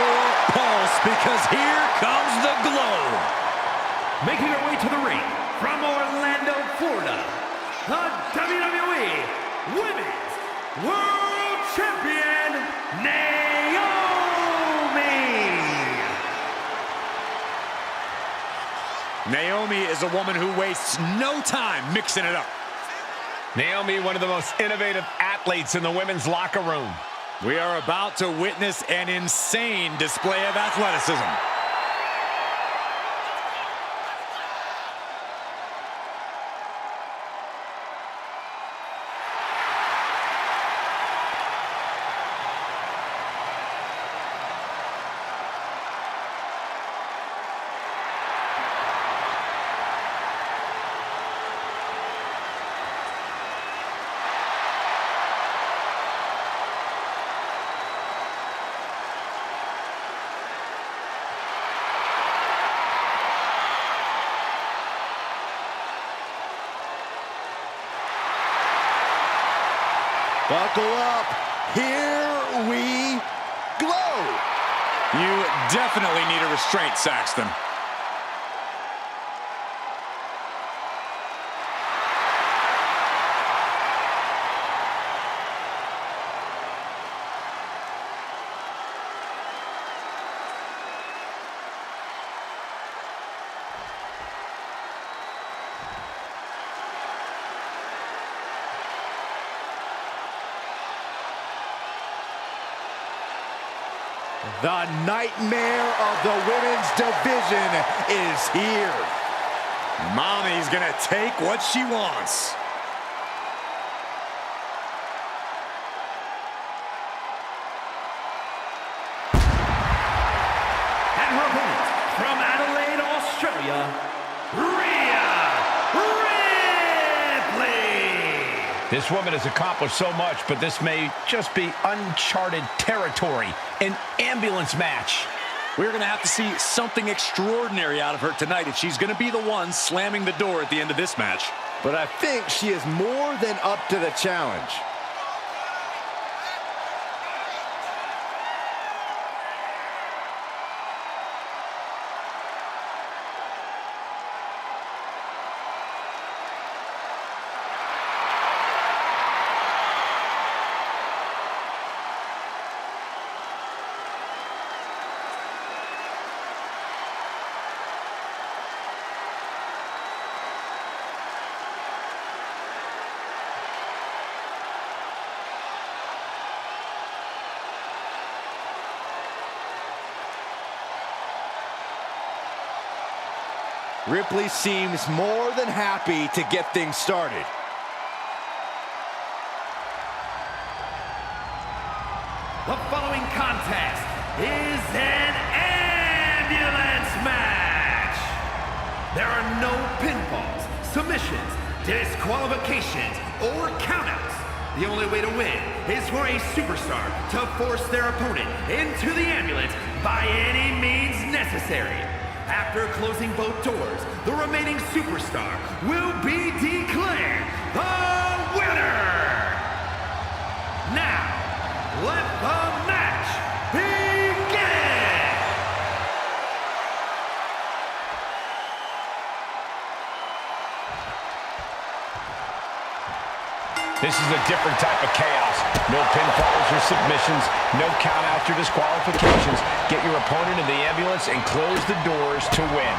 your pulse, because here comes the glow. Making her way to the ring from Orlando, Florida, the WWE Women's World Champion, Naomi. Naomi is a woman who wastes no time mixing it up. Naomi, one of the most innovative athletes in the women's locker room. We are about to witness an insane display of athleticism. Buckle up. Here we glow. You definitely need a restraint, Saxton. The nightmare of the women's division is here. Mommy's gonna take what she wants. And her opponent from Adelaide, Australia, Rhea Ripley. This woman has accomplished so much, but this may just be uncharted territory. An ambulance match. We're going to have to see something extraordinary out of her tonight if she's going to be the one slamming the door at the end of this match. But I think she is more than up to the challenge. Ripley seems more than happy to get things started. The following contest is an ambulance match. There are no pinfalls, submissions, disqualifications, or countouts. The only way to win is for a superstar to force their opponent into the ambulance by any means necessary. After closing both doors, the remaining superstar will be declared the winner. Now, let the match begin! This is a different type of chaos. No pinfalls or submissions, no countouts or disqualifications. Get your opponent in the ambulance and close the doors to win.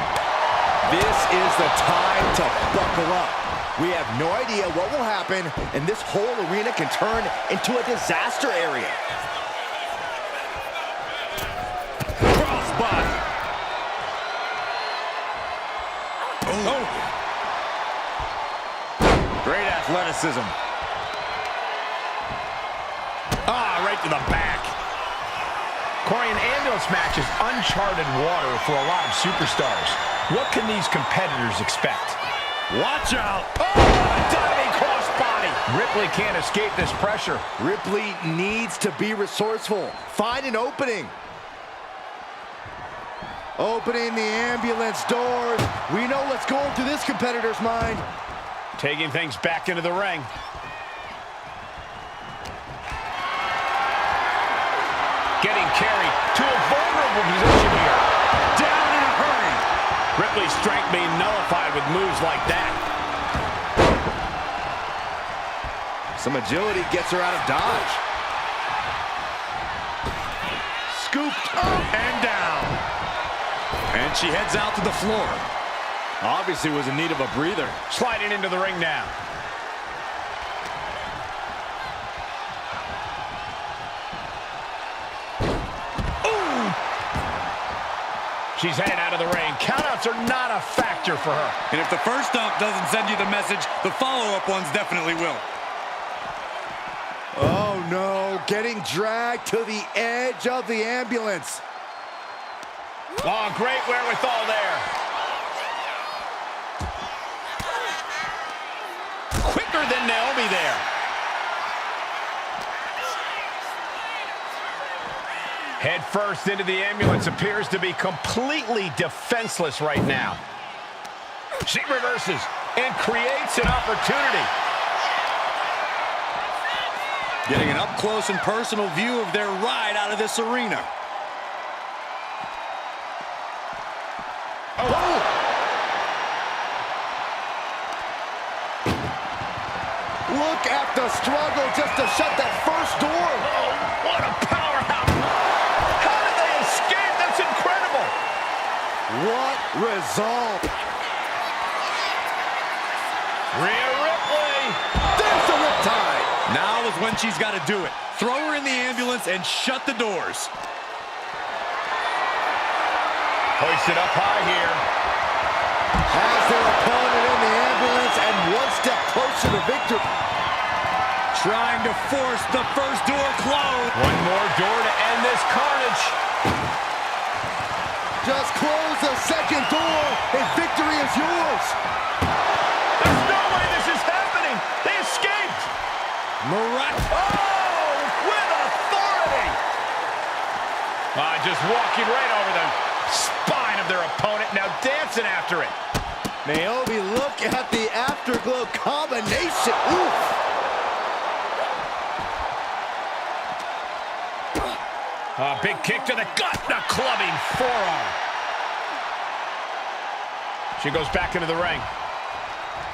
This is the time to buckle up. We have no idea what will happen, and this whole arena can turn into a disaster area. Crossbody. Oh. Great athleticism. Right to the back. Corey, an ambulance match is uncharted water for a lot of superstars. What can these competitors expect? Watch out. Oh, diving crossbody. Ripley can't escape this pressure. Ripley needs to be resourceful. Find an opening. Opening the ambulance doors. We know what's going through this competitor's mind. Taking things back into the ring. Getting carried to a vulnerable moves like that. Some agility gets her out of dodge. Scooped up and down. And she heads out to the floor. Obviously was in need of a breather. Sliding into the ring now. She's heading out of the ring. Countouts are not a factor for her. And if the first stomp doesn't send you the message, the follow-up ones definitely will. Oh no, getting dragged to the edge of the ambulance. Oh, great wherewithal there. Quicker than Naomi there. Head first into the ambulance, appears to be completely defenseless right now. She reverses and creates an opportunity. Getting an up-close and personal view of their ride out of this arena. Oh! Look at the struggle just to shut that first door. Oh, what a powerhouse. How did they escape? That's incredible. What result? Rhea Ripley. There's the riptide. Now is when she's got to do it. Throw her in the ambulance and shut the doors. Hoisted up high here. Has their opponent in the ambulance and one step closer to victory. Trying to force the first door closed. One more door to end this carnage. Just close the second door and victory is yours. There's no way this is happening. They escaped. Oh, with authority. Just walking right over the spine of their opponent. Now dancing after it. Naomi, look at the afterglow combination. Oof. Big kick to the gut, a clubbing forearm. She goes back into the ring.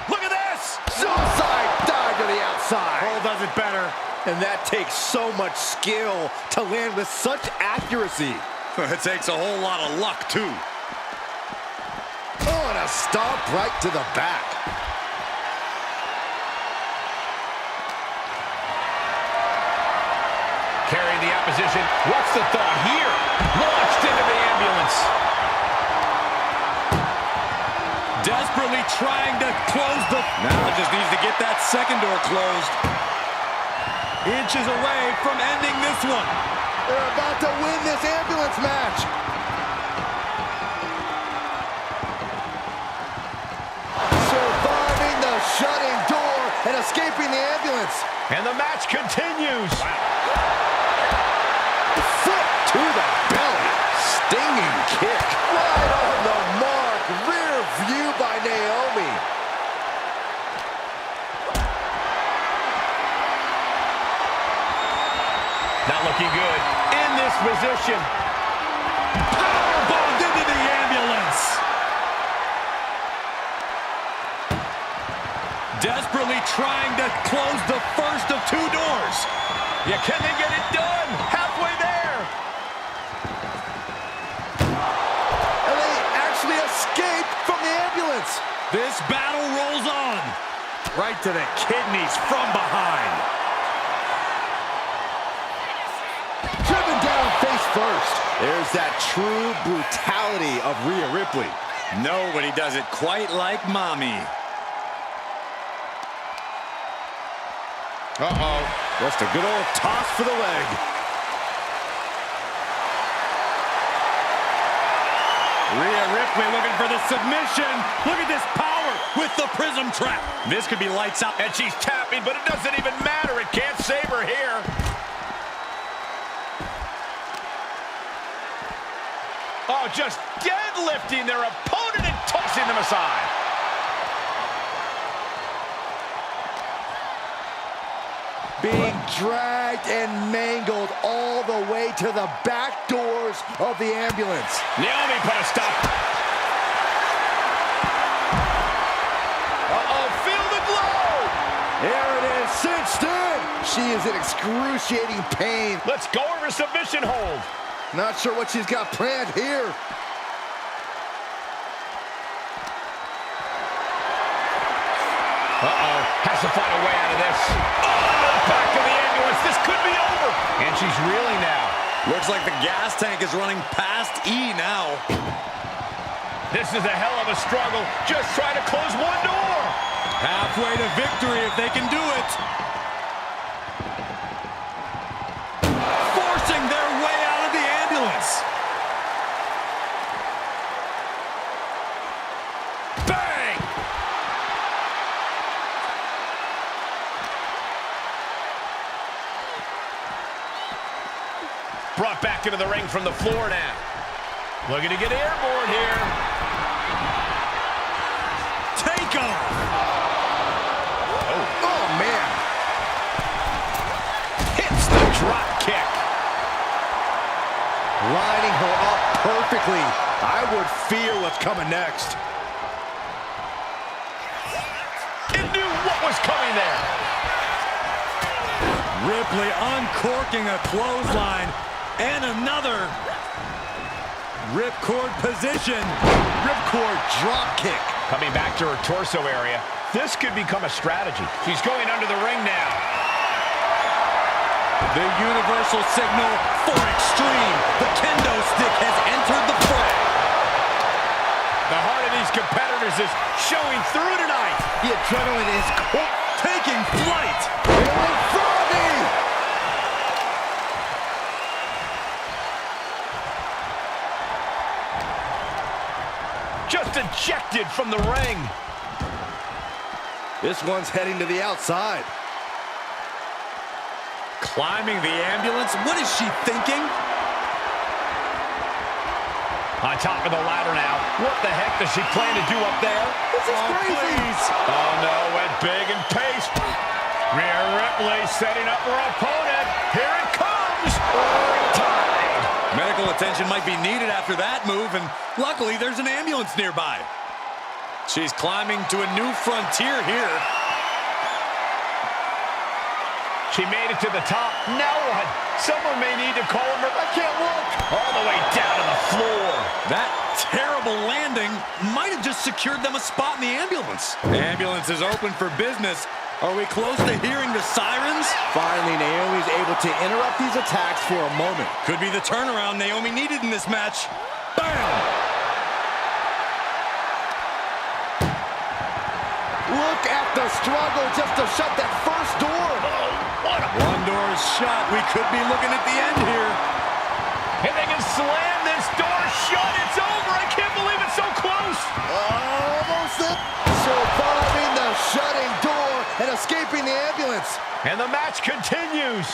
Look at this! Suicide dive to the outside. Cole does it better. And that takes so much skill to land with such accuracy. It takes a whole lot of luck, too. Oh, and a stomp right to the back. Carrying the opposition. What's the thought here? Launched into the ambulance. Desperately trying to close the... Now just needs to get that second door closed. Inches away from ending this one. They're about to win this ambulance match. Surviving the shutting door and escaping the ambulance. And the match continues. Foot to the belly. Stinging kick. Right on the mark. Rear view by Naomi. Not looking good. In this position. Powerbombed into the ambulance. Desperately trying to close the first of two doors. Yeah, can they get it done? Halfway there. And they actually escaped from the ambulance. This battle rolls on. Right to the kidneys from behind. Driven down face first. There's that true brutality of Rhea Ripley. Nobody does it quite like Mommy. Uh-oh. Just a good old toss for the leg. Rhea Ripley looking for the submission. Look at this power with the prism trap. This could be lights out. And she's tapping, but it doesn't even matter. It can't save her here. Oh, just deadlifting their opponent and tossing them aside. Being dragged and mangled all the way to the back doors of the ambulance. Naomi put a stop. There it is, cinched in. She is in excruciating pain. Let's go over submission hold. Not sure what she's got planned here. Uh-oh, has to find a way out of this. Oh, back to the ambulance. This could be over. And she's reeling now. Looks like the gas tank is running past E now. This is a hell of a struggle. Just trying to close one door. Halfway to victory if they can do it. Forcing their way out of the ambulance. Bang! Brought back into the ring from the floor now. Looking to get airborne here. Take off! Oh, man. Hits the drop kick. Lining her up perfectly. I would fear what's coming next. It knew what was coming there. Ripley uncorking a clothesline. And another ripcord position. Ripcord drop kick. Coming back to her torso area. This could become a strategy. She's going under the ring now. The universal signal for extreme. The kendo stick has entered the fray. The heart of these competitors is showing through tonight. The adrenaline is Taking flight. in front of me. Just ejected from the ring. This one's heading to the outside. Climbing the ambulance. What is she thinking? On top of the ladder now. What the heck does she plan to do up there? This is crazy. Please. Oh no, went big and paced. Rhea Ripley setting up her opponent. Here it comes. Tied. Medical attention might be needed after that move, and luckily there's an ambulance nearby. She's climbing to a new frontier here. She made it to the top. Now what? Someone may need to call her. I can't look. All the way down to the floor. That terrible landing might have just secured them a spot in the ambulance. Ambulance is open for business. Are we close to hearing the sirens? Finally, Naomi's able to interrupt these attacks for a moment. Could be the turnaround Naomi needed in this match. Bam! Look at the struggle just to shut that first door. One door is shut. We could be looking at the end here. If they can slam this door shut, it's over. I can't believe it's so close. Almost there. Surviving the shutting door and escaping the ambulance. And the match continues.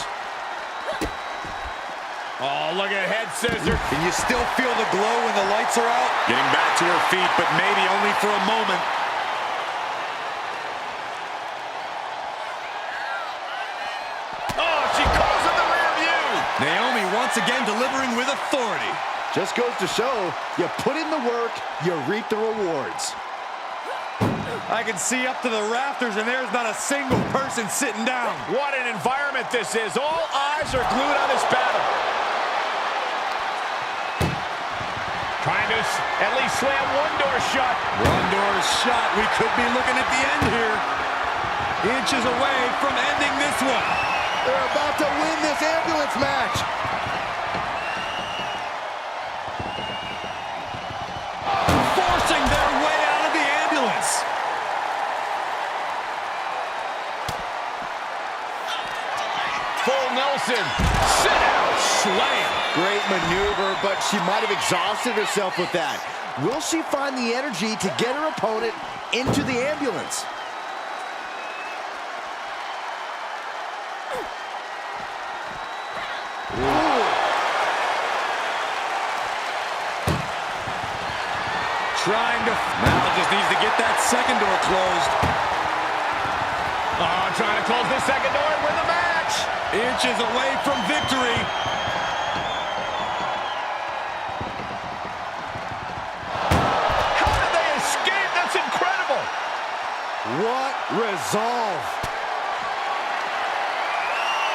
Oh, look at head scissors. Can you still feel the glow when the lights are out? Getting back to her feet, but maybe only for a moment. Oh, she calls it the rear view. Naomi once again delivering with authority. Just goes to show, you put in the work, you reap the rewards. I can see up to the rafters, and there's not a single person sitting down. What an environment this is. All eyes are glued on this battle. Trying to at least slam one door shut. One door is shut. We could be looking at the end here. Inches away from ending this one. They're about to win this ambulance match. Forcing their way out of the ambulance. Full Nelson. Sit out. Slam. Great maneuver, but she might have exhausted herself with that. Will she find the energy to get her opponent into the ambulance? Ooh. Trying to... Now just needs to get that second door closed. Oh, trying to close this second door and win the match. Inches away from victory. How did they escape? That's incredible. What resolve.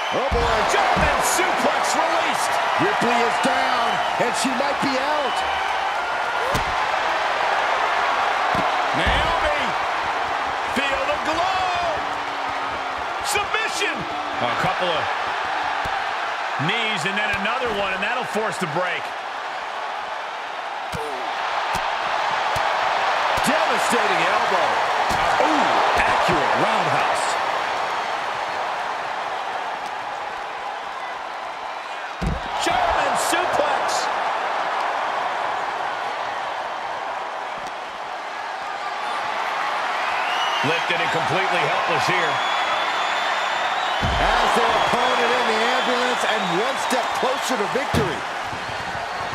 Oh, boy. German suplex released. Ripley is down, and she might be out. Naomi. Feel the glow. Submission. A couple of knees and then another one, and that'll force the break. Devastating elbow. Ooh, accurate roundhouse. German suplex. Lifted and completely helpless here. As their opponent in the ambulance and one step closer to victory.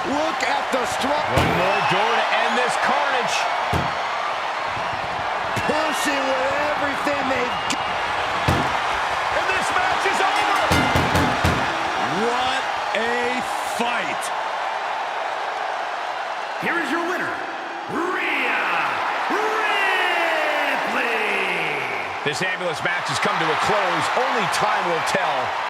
Look at the strut. One more door to end this carnage. Pushing with everything they've got. And this match is over. What a fight. Here is your winner, Rhea Ripley. This ambulance match has come to a close. Only time will tell